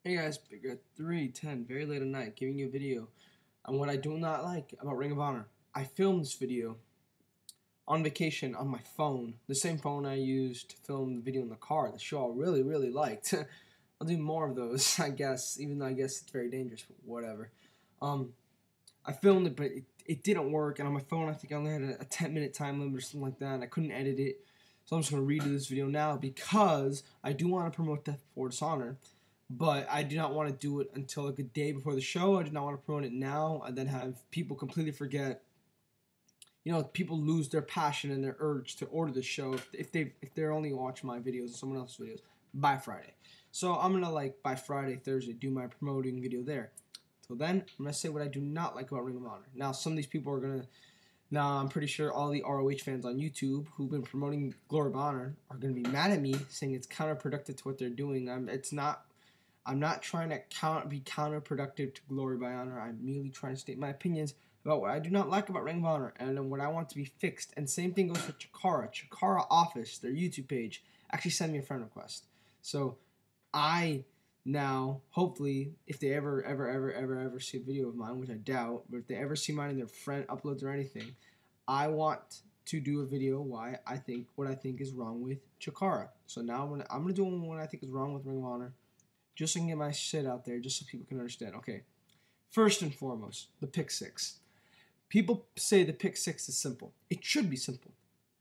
Hey guys, Bigger 310, very late at night, giving you a video on what I do not like about Ring of Honor. I filmed this video on vacation on my phone, the same phone I used to film the video in the car, the show I really liked. I'll do more of those, I guess, even though I guess it's very dangerous, but whatever. I filmed it, but it didn't work, and on my phone I think I only had a 10-minute time limit or something like that, and I couldn't edit it. So I'm just going to redo this video now because I do want to promote Death Before Dishonor. But I do not want to do it until like a day before the show. I do not want to promote it now and then have people completely forget. You know, people lose their passion and their urge to order the show if they're only watching my videos and someone else's videos by Friday. So I'm gonna by Friday, Thursday, do my promoting video there. Till then, I'm gonna say what I do not like about Ring of Honor. Now, some of these people are gonna. Now, I'm pretty sure all the ROH fans on YouTube who've been promoting Glory of Honor are gonna be mad at me, saying it's counterproductive to what they're doing. I'm not trying to be counterproductive to Glory by Honor. I'm merely trying to state my opinions about what I do not like about Ring of Honor and what I want to be fixed. And same thing goes for Chikara. Chikara Office, their YouTube page, actually sent me a friend request. So I now, hopefully, if they ever see a video of mine, which I doubt, but if they ever see mine in their friend uploads or anything, I want to do a video what I think is wrong with Chikara. So now I'm gonna do what I think is wrong with Ring of Honor. Just so I can get my shit out there, just so people can understand. Okay, first and foremost, the pick six. People say the pick six is simple. It should be simple,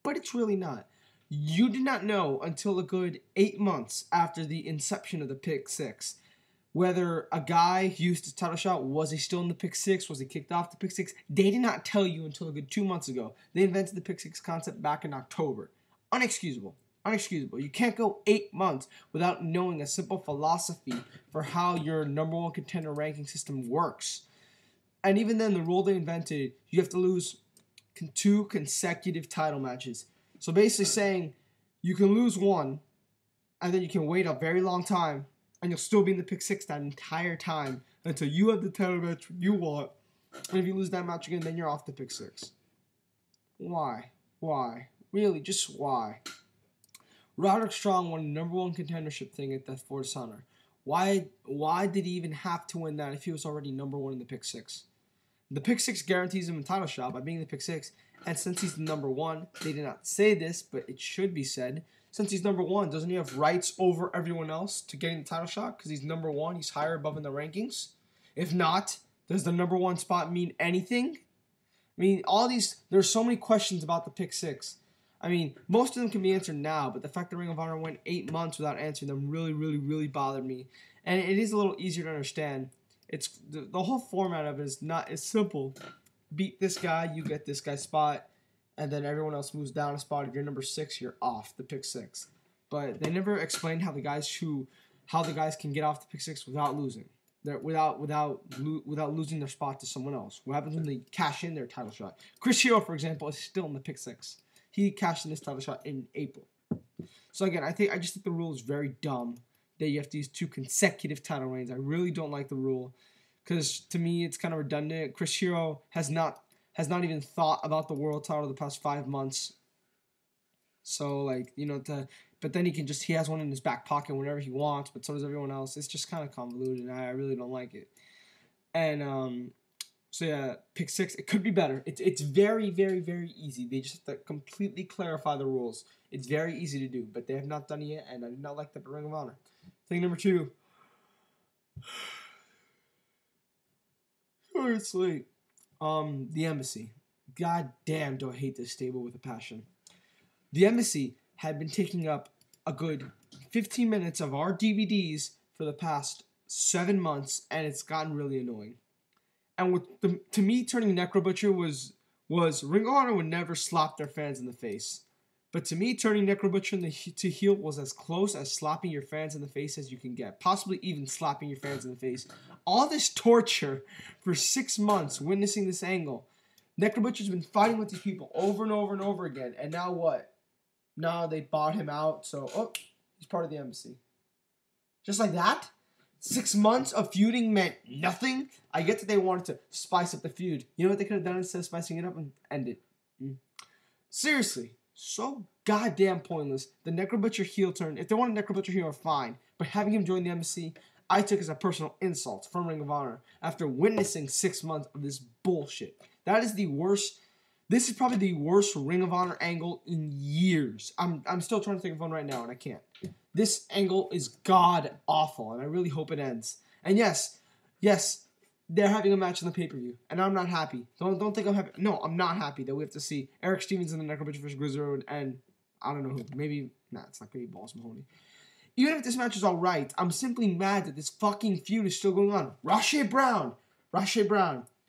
but it's really not. You did not know until a good 8 months after the inception of the pick six whether a guy who used his title shot, was he still in the pick six? Was he kicked off the pick six? They did not tell you until a good 2 months ago. They invented the pick six concept back in October. Unexcusable. Unexcusable. You can't go 8 months without knowing a simple philosophy for how your number one contender ranking system works. And even then, the rule they invented, you have to lose 2 consecutive title matches. So basically saying you can lose one, and then you can wait a very long time, and you'll still be in the pick six that entire time until you have the title match you want. And if you lose that match again, then you're off the pick six. Why? Why? Really, just why? Roderick Strong won the number one contendership thing at Death Before Dishonor. Why did he even have to win that if he was already number one in the pick six? The pick six guarantees him a title shot by being the pick six, and since he's the number one, they did not say this, but it should be said. Since he's number one, doesn't he have rights over everyone else to getting the title shot? Because he's number one, he's higher above in the rankings. If not, does the number one spot mean anything? I mean, there's so many questions about the pick six. I mean, most of them can be answered now, but the fact that Ring of Honor went 8 months without answering them really bothered me. And it is a little easier to understand. It's the whole format of it is simple. Beat this guy, you get this guy's spot, and then everyone else moves down a spot. If you're number 6, you're off the pick six. But they never explained how the guys can get off the pick six without losing. Without losing their spot to someone else. What happens when they cash in their title shot? Chris Hero, for example, is still in the pick six. He cashed in his title shot in April. So again, I just think the rule is very dumb that you have to use 2 consecutive title reigns. I really don't like the rule because to me it's kind of redundant. Chris Hero has not even thought about the world title the past 5 months. So but then he has one in his back pocket whenever he wants, but so does everyone else. It's just kind of convoluted, and I really don't like it. And so yeah, pick six, it could be better. It's very easy. They just have to completely clarify the rules. It's very easy to do, but they have not done it yet, and I do not like that Ring of Honor. Thing number 2. Sorry, it's late. The Embassy. God damn, do I hate this stable with a passion. The Embassy had been taking up a good 15 minutes of our DVDs for the past 7 months, and it's gotten really annoying. And to me, turning Necro Butcher was Ring of Honor would never slap their fans in the face. But to me, turning Necro Butcher to heel was as close as slapping your fans in the face as you can get. Possibly even slapping your fans in the face. All this torture for 6 months witnessing this angle. Necro Butcher's been fighting with these people over and over again. And now what? Now they bought him out. So, he's part of the Embassy. Just like that? 6 months of feuding meant nothing. I get that they wanted to spice up the feud. You know what they could have done instead of spicing it up and end it? Seriously, so goddamn pointless. The Necro Butcher heel turn. If they want a Necro Butcher heel, fine. But having him join the Embassy, I took as a personal insult from Ring of Honor after witnessing 6 months of this bullshit. That is the worst. This is probably the worst Ring of Honor angle in years. I'm still trying to think of one right now, and I can't. This angle is god awful, and I really hope it ends. And yes, they're having a match in the pay-per-view, and I'm not happy. Don't think I'm happy. No, I'm not happy that we have to see Eric Stevens in the Necro Butcher vs. Grizzly Road, and I don't know who. Maybe, it's not going to be Balls Mahoney. Even if this match is alright, I'm simply mad that this fucking feud is still going on. Rashay Brown.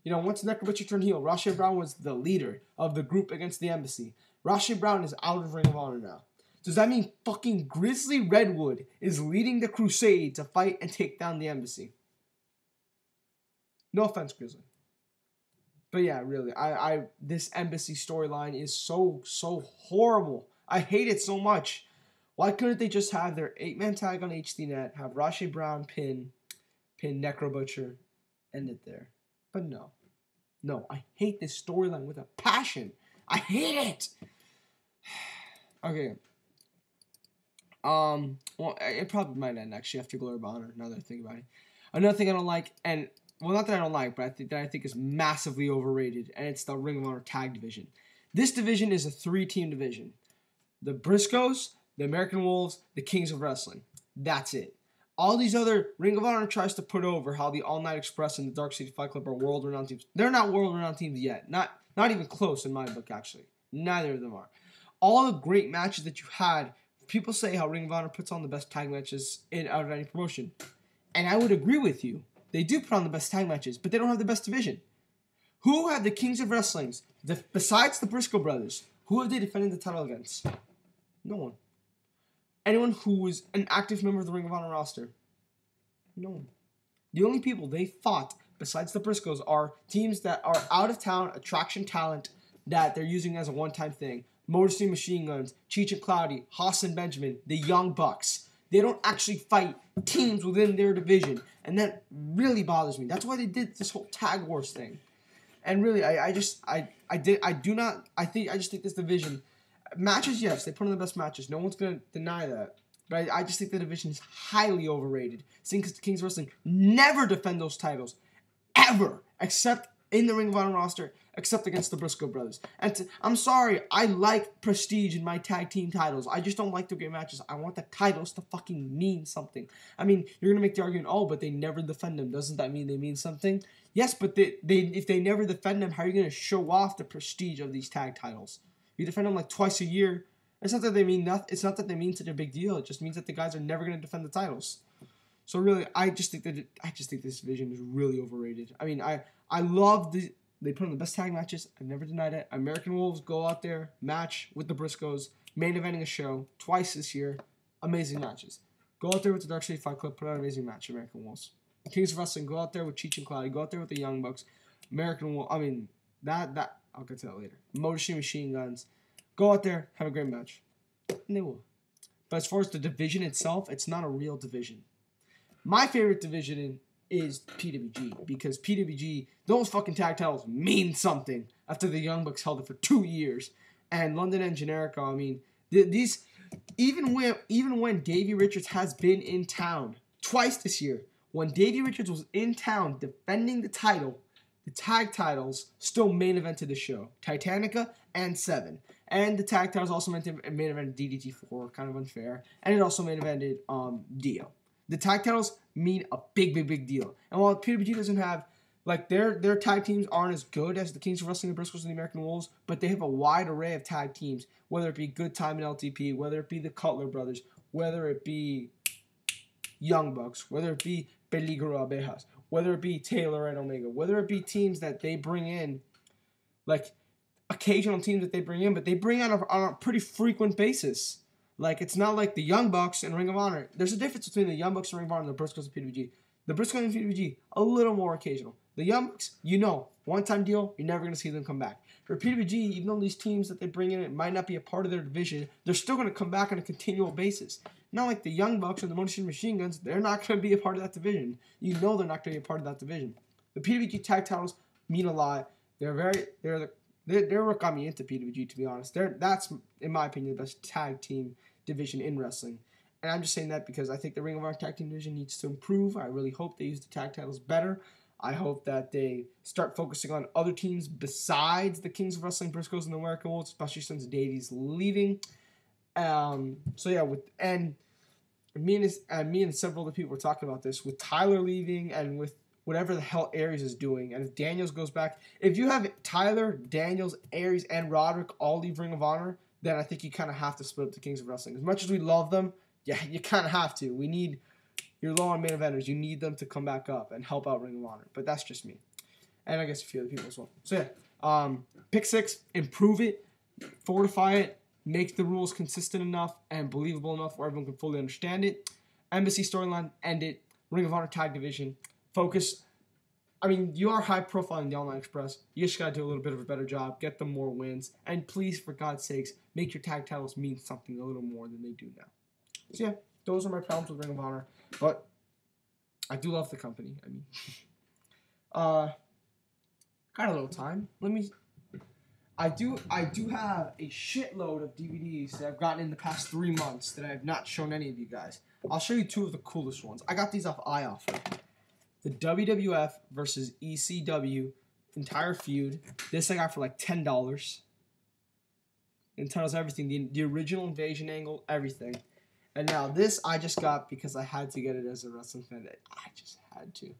You know, once Necro Butcher turned heel, Rashay Brown was the leader of the group against the Embassy. Rashay Brown is out of Ring of Honor now. Does that mean fucking Grizzly Redwood is leading the Crusade to fight and take down the Embassy? No offense, Grizzly. But yeah, really, this Embassy storyline is so horrible. I hate it so much. Why couldn't they just have their 8-man tag on HDNet, have Rashay Brown pin Necro Butcher, end it there? But no, I hate this storyline with a passion. I hate it. Okay. Well, it probably might end actually after Glory of Honor. Now that I think about it, another thing I don't like, and well, not that I don't like, but I think is massively overrated, and it's the Ring of Honor tag division. This division is a 3-team division: the Briscoes, the American Wolves, the Kings of Wrestling. That's it. All these other Ring of Honor tries to put over how the All Night Express and the Dark City Fight Club are world-renowned teams. They're not world-renowned teams yet. Not even close in my book, actually. Neither of them are. All the great matches that you had, people say how Ring of Honor puts on the best tag matches out of any promotion. And I would agree with you. They do put on the best tag matches, but they don't have the best division. Who have the Kings of Wrestling, besides the Briscoe brothers, who have they defended the title against? No one. Anyone who was an active member of the Ring of Honor roster? No one. The only people they fought, besides the Briscoes, are teams that are out-of-town attraction talent that they're using as a one-time thing. Motor City Machine Guns, Cheech and Cloudy, Haas and Benjamin, the Young Bucks. They don't actually fight teams within their division, and that really bothers me. That's why they did this whole Tag Wars thing. And really, I just think this division, matches, yes, they put on the best matches. No one's going to deny that. But I just think the division is highly overrated. Seeing because the Kings of Wrestling never defend those titles. Ever. Except in the Ring of Honor roster. Except against the Briscoe brothers. And I'm sorry, I like prestige in my tag team titles. I just don't like the great matches. I want the titles to fucking mean something. I mean, you're going to make the argument, oh, but they never defend them. Doesn't that mean they mean something? Yes, but if they never defend them, how are you going to show off the prestige of these tag titles? You defend them like twice a year. It's not that they mean nothing. It's not that they mean such a big deal. It just means that the guys are never going to defend the titles. So really, I just think this division is really overrated. I mean, I love they put on the best tag matches. I've never denied it. American Wolves go out there, match with the Briscoes, main eventing a show twice this year. Amazing matches. Go out there with the Dark City Fight Club, put on an amazing match. American Wolves. Kings of Wrestling, go out there with Cheech and Cloudy. Go out there with the Young Bucks. American Wolves. I mean, that I'll get to that later. Motor City Machine Guns. Go out there, have a great match. And they will. But as far as the division itself, it's not a real division. My favorite division is PWG, because PWG, those fucking tag titles mean something after the Young Bucks held it for 2 years. And London and Generico, I mean, these, even when Davey Richards has been in town twice this year, when Davey Richards was in town defending the title, the tag titles still main evented the show. Titanica and 7. And the tag titles also main evented DDT4, kind of unfair. And it also main evented Dio. The tag titles mean a big deal. And while PWG doesn't have, like, their tag teams aren't as good as the Kings of Wrestling, the Briscoes, and the American Wolves, but they have a wide array of tag teams, whether it be Good Time and LTP, whether it be the Cutler Brothers, whether it be Young Bucks, whether it be Peligro Abejas, whether it be Taylor and Omega, whether it be teams that they bring in, like, occasional teams that they bring in, but they bring on a pretty frequent basis. Like, it's not like the Young Bucks and Ring of Honor. There's a difference between the Young Bucks and Ring of Honor and the Briscoes and PWG. The Briscoes and PWG, a little more occasional. The Young Bucks, one-time deal, you're never going to see them come back. For PWG, even though these teams that they bring in, it might not be a part of their division, they're still going to come back on a continual basis. Not like the Young Bucks or the Motor City Machine Guns, they're not going to be a part of that division. You know they're not going to be a part of that division. The PWG tag titles mean a lot. They're what got me into PWG, to be honest. That's, in my opinion, the best tag team division in wrestling. And I'm just saying that because I think the Ring of Honor Tag Team division needs to improve. I really hope they use the tag titles better. I hope that they start focusing on other teams besides the Kings of Wrestling, Briscoes, and the American Wolves, especially since Davey's leaving. So yeah, me and several other people were talking about this with Tyler leaving and with whatever the hell Aries is doing, and if Daniels goes back, if you have Tyler, Daniels, Aries, and Roderick all leave Ring of Honor, then I think you kind of have to split up the Kings of Wrestling. As much as we love them, yeah, you kind of have to. You're low on main eventers. You need them to come back up and help out Ring of Honor. But that's just me. And I guess a few other people as well. So yeah, pick 6, improve it, fortify it, make the rules consistent enough and believable enough where everyone can fully understand it. Embassy storyline, end it. Ring of Honor tag division, focus. I mean, you are high profile in the Online Express. You just got to do a little bit of a better job, get them more wins, and please, for God's sakes, make your tag titles mean something a little more than they do now. So yeah, those are my problems with Ring of Honor, but I do love the company. I mean, got a little time. I do have a shitload of DVDs that I've gotten in the past 3 months that I have not shown any of you guys. I'll show you 2 of the coolest ones. I got these off iOffer. The WWF versus ECW entire feud. This I got for like $10. It tells everything. The original invasion angle, everything. And now this I just got because I had to get it as a wrestling fan. I just had to.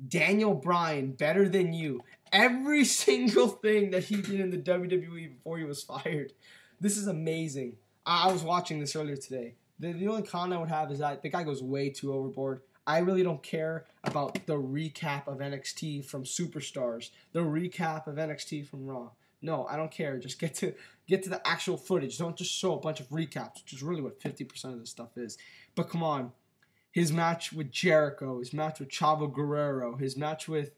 Daniel Bryan, Better Than You. Every single thing that he did in the WWE before he was fired. This is amazing. I was watching this earlier today. The only con I would have is that the guy goes way too overboard. I really don't care about the recap of NXT from Superstars. The recap of NXT from Raw. No, I don't care. Just get to the actual footage. Don't just show a bunch of recaps, which is really what 50% of this stuff is. But come on. His match with Jericho, his match with Chavo Guerrero, his match with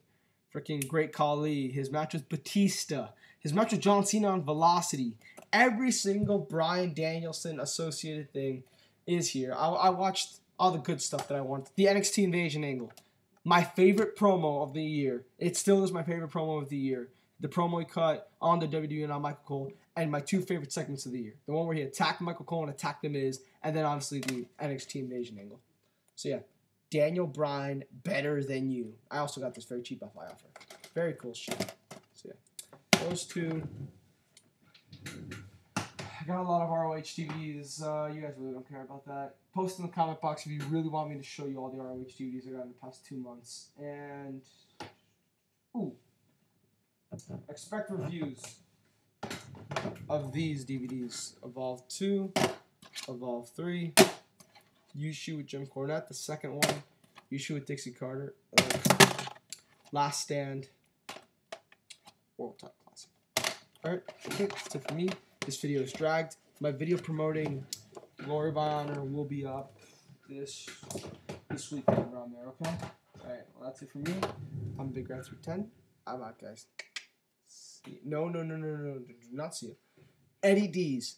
freaking Great Khali, his match with Batista, his match with John Cena on Velocity. Every single Bryan Danielson associated thing is here. I watched all the good stuff that I wanted. The NXT Invasion angle. My favorite promo of the year. It still is my favorite promo of the year. The promo he cut on the WWE and on Michael Cole. And my 2 favorite segments of the year. The one where he attacked Michael Cole and attacked The Miz. And then obviously the NXT Invasion angle. So yeah. Daniel Bryan, Better Than You. I also got this very cheap off iOffer. Very cool shit. So yeah. Those 2. I got a lot of ROH DVDs. You guys really don't care about that. Post in the comment box if you really want me to show you all the ROH DVDs I got in the past 2 months. And, expect reviews of these DVDs. Evolve 2, Evolve 3, U-Shoe with Jim Cornette, the second one, U-Shoe with Dixie Carter, Last Stand, World Title Classic. Alright, okay, that's it for me. This video is dragged. My video promoting Glory by Honor will be up this weekend around there, okay? Alright, well that's it for me. I'm Big Rat 310. I'm out, guys. No, do not see it. Eddie D's.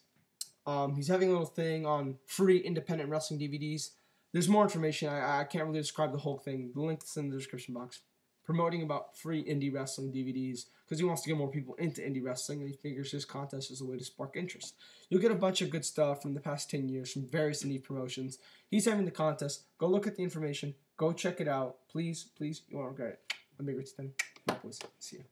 He's having a little thing on free independent wrestling DVDs. There's more information. I can't really describe the whole thing. The link's in the description box. Promoting about free indie wrestling DVDs because he wants to get more people into indie wrestling and he figures this contest is a way to spark interest. You'll get a bunch of good stuff from the past 10 years from various indie promotions. He's having the contest. Go look at the information. Go check it out. Please, you won't regret it. I'm Big Rich 10. Boys. See ya.